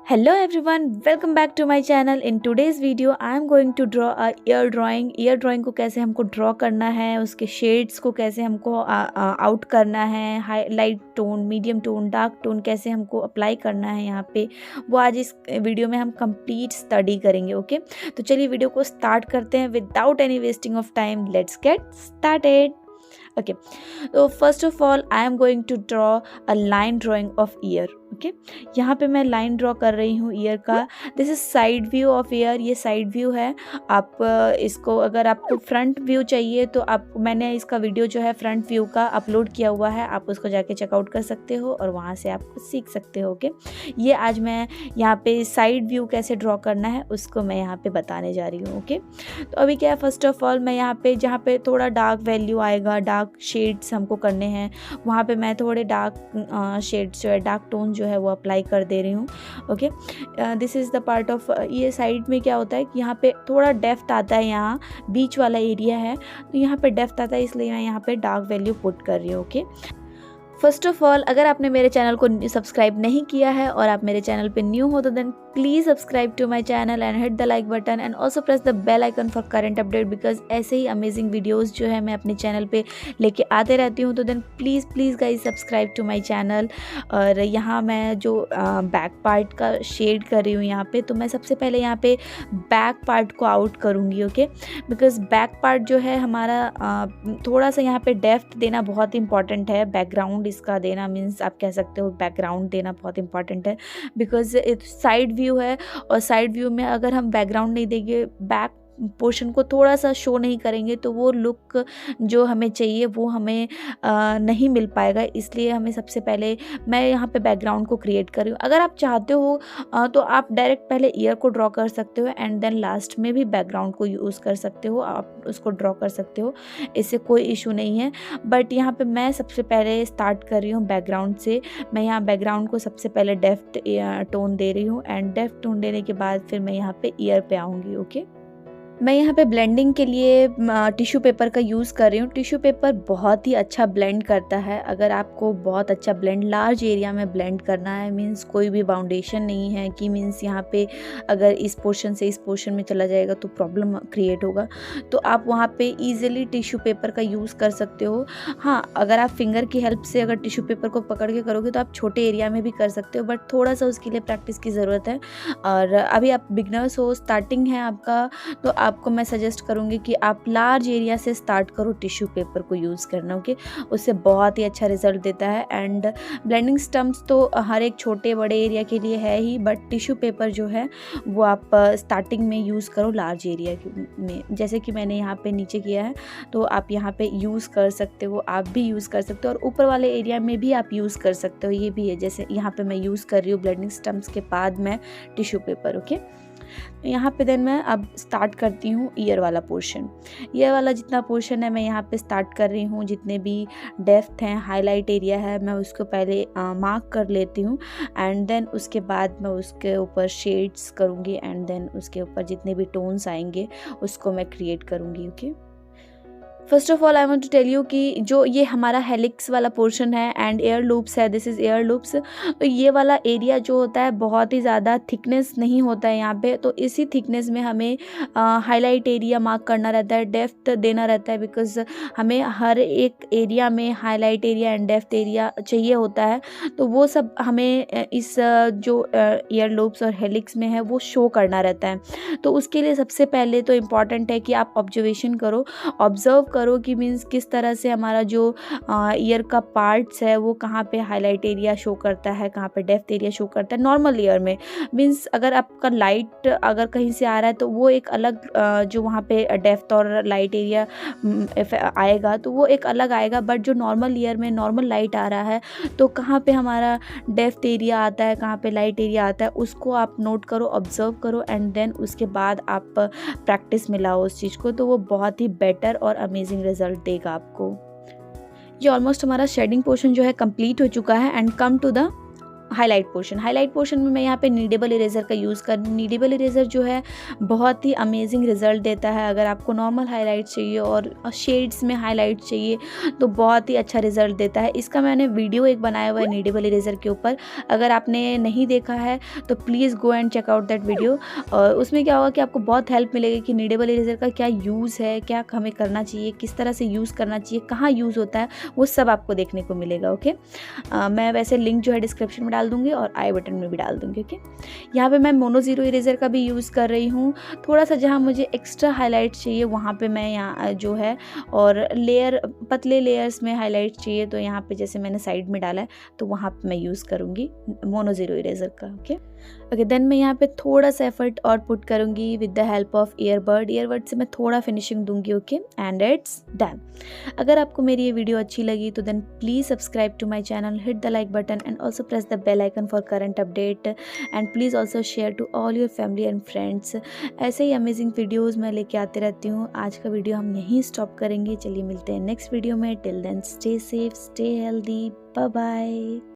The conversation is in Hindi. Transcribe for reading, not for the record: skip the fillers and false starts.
Hello everyone, welcome back to my channel. In today's video I am going to draw a ear drawing. Ear drawing को कैसे हमको ड्रॉ करना है, उसके शेड्स को कैसे हमको आउट करना है, highlight tone, medium tone, dark tone कैसे हमको अप्लाई करना है यहाँ पे, वो आज इस वीडियो में हम कंप्लीट स्टडी करेंगे. ओके, तो चलिए वीडियो को स्टार्ट करते हैं without any wasting of time. Let's get started. Okay, तो first of all I am going to draw a line drawing of ear. Okay, यहाँ पे मैं लाइन ड्रॉ कर रही हूँ ईयर का. This is side view of year. ये साइड व्यू है. आप इसको, अगर आपको फ्रंट व्यू चाहिए तो मैंने इसका वीडियो जो है फ्रंट व्यू का अपलोड किया हुआ है, आप उसको जाके चेकआउट कर सकते हो और वहाँ से आप सीख सकते हो. ओके, ये आज मैं यहाँ पे साइड व्यू कैसे ड्रॉ करना है उसको मैं यहाँ पे बताने जा रही हूँ. ओके, तो अभी क्या है, फर्स्ट ऑफ ऑल मैं यहाँ पे जहाँ पे थोड़ा डार्क वैल्यू आएगा, डार्क शेड्स हमको करने हैं, वहाँ पे मैं थोड़े डार्क शेड्स जो है, डार्क टोन जो है वो अप्लाई कर दे रही हूँ. Okay, this is the part of, ये साइड में क्या होता है कि यहाँ पे थोड़ा डेप्थ आता है, यहाँ बीच वाला एरिया है तो यहाँ पे डेप्थ आता है, इसलिए मैं यहाँ पे डार्क वैल्यू पुट कर रही हूँ. ओके, फर्स्ट ऑफ ऑल अगर आपने मेरे चैनल को सब्सक्राइब नहीं किया है और आप मेरे चैनल पे न्यू हो तो then please subscribe to my channel and hit the like button and also press the bell icon for current update, because ऐसे ही अमेजिंग वीडियोस जो है मैं अपने चैनल पे लेके आते रहती हूँ. तो then please guys subscribe to my channel. और यहाँ मैं जो बैक पार्ट का शेड कर रही हूँ यहाँ पे, तो मैं सबसे पहले यहाँ पे बैक पार्ट को आउट करूँगी. ओके, बिकॉज बैक पार्ट जो है हमारा थोड़ा सा यहाँ पे डेप्थ देना बहुत इंपॉर्टेंट है. बैकग्राउंड इसका देना, मीन्स आप कह सकते हो बैकग्राउंड देना बहुत इंपॉर्टेंट है, बिकॉज साइड व्यू है और साइड व्यू में अगर हम बैकग्राउंड नहीं देंगे, बैक पोर्शन को थोड़ा सा शो नहीं करेंगे तो वो लुक जो हमें चाहिए वो हमें नहीं मिल पाएगा. इसलिए हमें सबसे पहले मैं यहाँ पे बैकग्राउंड को क्रिएट कर रही हूँ. अगर आप चाहते हो तो आप डायरेक्ट पहले ईयर को ड्रॉ कर सकते हो एंड देन लास्ट में भी बैकग्राउंड को यूज़ कर सकते हो, आप उसको ड्रॉ कर सकते हो, इससे कोई इशू नहीं है. बट यहाँ पे मैं सबसे पहले स्टार्ट कर रही हूँ बैकग्राउंड से. मैं यहाँ बैकग्राउंड को सबसे पहले डेप्थ टोन दे रही हूँ एंड डेप्थ टोन देने के बाद फिर मैं यहाँ पे ईयर पे आऊँगी. ओके, मैं यहाँ पे ब्लेंडिंग के लिए टिश्यू पेपर का यूज़ कर रही हूँ. टिश्यू पेपर बहुत ही अच्छा ब्लेंड करता है. अगर आपको बहुत अच्छा ब्लेंड लार्ज एरिया में ब्लेंड करना है, मींस कोई भी बाउंडेशन नहीं है कि मींस यहाँ पे अगर इस पोर्शन से इस पोर्शन में चला जाएगा तो प्रॉब्लम क्रिएट होगा, तो आप वहाँ पे इजीली टिश्यू पेपर का यूज़ कर सकते हो. हाँ, अगर आप फिंगर की हेल्प से अगर टिश्यू पेपर को पकड़ के करोगे तो आप छोटे एरिया में भी कर सकते हो, बट थोड़ा सा उसके लिए प्रैक्टिस की ज़रूरत है. और अभी आप बिगनर्स हो, स्टार्टिंग है आपका, तो आपको मैं सजेस्ट करूँगी कि आप लार्ज एरिया से स्टार्ट करो टिश्यू पेपर को यूज़ करना. ओके, उससे बहुत ही अच्छा रिजल्ट देता है. एंड ब्लेंडिंग स्टम्प्स तो हर एक छोटे बड़े एरिया के लिए है ही, बट टिश्यू पेपर जो है वो आप स्टार्टिंग में यूज़ करो लार्ज एरिया में. जैसे कि मैंने यहाँ पे नीचे किया है तो आप यहाँ पे यूज़ कर सकते हो, आप भी यूज़ कर सकते हो, और ऊपर वाले एरिया में भी आप यूज़ कर सकते हो. ये भी है, जैसे यहाँ पे मैं यूज़ कर रही हूँ ब्लेंडिंग स्टम्प्स के बाद मैं टिश्यू पेपर. ओके, यहाँ पे देन मैं अब स्टार्ट करती हूँ ईयर वाला पोर्शन. ईयर वाला जितना पोर्शन है मैं यहाँ पे स्टार्ट कर रही हूँ. जितने भी डेप्थ हैं, हाईलाइट एरिया है, मैं उसको पहले मार्क कर लेती हूँ एंड देन उसके बाद मैं उसके ऊपर शेड्स करूँगी एंड देन उसके ऊपर जितने भी टोन्स आएंगे उसको मैं क्रिएट करूँगी. Okay, first of all I want to tell you कि जो ये हमारा हेलिक्स वाला पोर्शन है एंड एयर लूप्स है, दिस इज़ एयर लूप्स, तो ये वाला एरिया जो होता है बहुत ही ज़्यादा थिकनेस नहीं होता है यहाँ पे. तो इसी थिकनेस में हमें हाईलाइट एरिया मार्क करना रहता है, डेप्थ देना रहता है, बिकॉज हमें हर एक एरिया में highlight area and depth area चाहिए होता है. तो वो सब हमें इस जो एयर लूप्स और हेलिक्स में है वो शो करना रहता है. तो उसके लिए सबसे पहले तो इम्पॉर्टेंट है कि आप ऑब्जर्वेशन करो, ऑब्जर्व करो कि मीन्स किस तरह से हमारा जो ईयर का पार्ट्स है वो कहाँ पे हाईलाइट एरिया शो करता है, कहाँ पे डेप्थ एरिया शो करता है. नॉर्मल ईयर में मीन्स अगर आपका लाइट अगर कहीं से आ रहा है तो वो एक अलग जो वहाँ पे डेप्थ और लाइट एरिया आएगा तो वो एक अलग आएगा. बट जो नॉर्मल ईयर में नॉर्मल लाइट आ रहा है तो कहाँ पे हमारा डेप्थ एरिया आता है, कहाँ पे लाइट एरिया आता है, उसको आप नोट करो, ऑब्जर्व करो एंड देन उसके बाद आप प्रैक्टिस में लाओ उस चीज़ को, तो वो बहुत ही बेटर और अमेजिंग रिजल्ट देगा आपको. ये ऑलमोस्ट हमारा शेडिंग पोर्शन जो है कंप्लीट हो चुका है and come to the highlight portion में मैं यहाँ पे नीडेबल इरेज़र का यूज़ कर रही हूँ। नीडेबल इरेज़र जो है बहुत ही अमेजिंग रिज़ल्ट देता है। अगर आपको नॉर्मल हाईलाइट चाहिए और शेड्स में हाईलाइट चाहिए तो बहुत ही अच्छा रिज़ल्ट देता है। इसका मैंने वीडियो एक बनाया हुआ है नीडेबल इरेज़र के ऊपर, अगर आपने नहीं देखा है तो please go and check out that video. और उसमें क्या होगा कि आपको बहुत हेल्प मिलेगी कि नीडेबल इरेज़र का क्या यूज़ है, क्या हमें करना चाहिए, किस तरह से यूज़ करना चाहिए, कहाँ यूज़ होता है, वो सब आपको देखने को मिलेगा। ओके, मैं वैसे लिंक जो है डिस्क्रिप्शन में डाल दूँगी और आई बटन में भी डाल दूँगी। ओके, यहाँ पे मैं मोनो ज़ीरो इरेज़र का भी यूज़ कर रही हूँ। थोड़ा सा जहाँ मुझे एक्स्ट्रा हाईलाइट चाहिए वहाँ पे मैं यहाँ जो है, और लेयर पतले लेयर्स में हाईलाइट चाहिए तो यहाँ पे जैसे मैंने साइड में डाला है तो वहाँ पे मैं यूज़ करूँगी मोनो ज़ीरो इरेज़र का। ओके, देन मैं यहाँ पे थोड़ा सा एफर्ट और पुट करूँगी with the help of earbud से मैं थोड़ा फिनिशिंग दूंगी। Okay, and it's done. अगर आपको मेरी ये वीडियो अच्छी लगी तो then please subscribe to my channel, hit the like button and also press the bell icon for current update, and please also share to all your family and friends. ऐसे ही अमेजिंग वीडियोज़ मैं लेके आती रहती हूँ। आज का वीडियो हम यहीं स्टॉप करेंगे। चलिए मिलते हैं नेक्स्ट वीडियो में। Till then stay safe, stay healthy, bye bye.